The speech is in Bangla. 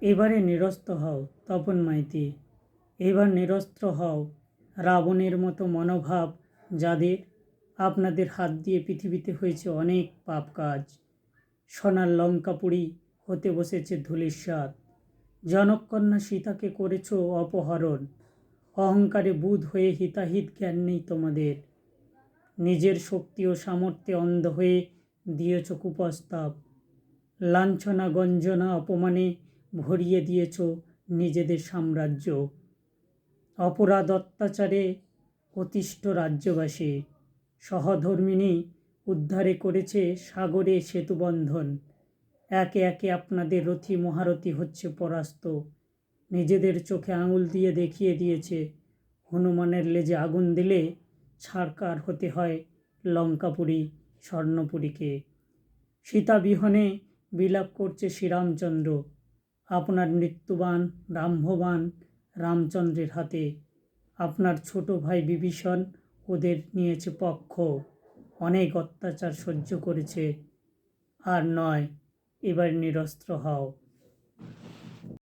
এবারে নিরস্ত হও তপন মাইতি, এবার নিরস্ত্র হও রাবণের মতো মনোভাব যাদের। আপনাদের হাত দিয়ে পৃথিবীতে হয়েছে অনেক পাপ কাজ। সোনার লঙ্কাপুরী হতে বসেছে ধূলিসাৎ। জনককন্যা সীতাকে করেছ অপহরণ। অহংকারে বুধ হয়ে হিতাহিত জ্ঞান নেই তোমাদের। নিজের শক্তি ও সামর্থ্যে অন্ধ হয়ে দিয়েছ কুপ্রস্তাব। লাঞ্ছনা গঞ্জনা অপমানে ভরিয়ে দিয়েছ নিজেদের সাম্রাজ্য। অপরাধ অত্যাচারে অতিষ্ঠ রাজ্যবাসী। সহধর্মিণী উদ্ধারে করেছে সাগরে সেতুবন্ধন। একে একে আপনাদের রথী মহারথী হচ্ছে পরাস্ত। নিজেদের চোখে আঙুল দিয়ে দেখিয়ে দিয়েছে হনুমানের লেজে আগুন দিলে ছারকার হতে হয় লঙ্কাপুরী স্বর্ণপুরীকে। সীতাবিহনে বিলাপ করছে শ্রীরামচন্দ্র। আপনার মৃত্যুবান রামভবান রামচন্দ্রের হাতে। আপনার ছোট ভাই বিভীষণ ওদের নিয়েছে পক্ষ। অনেক অত্যাচার সহ্য করেছে। আর নয়, এবার নিরস্ত্র হও।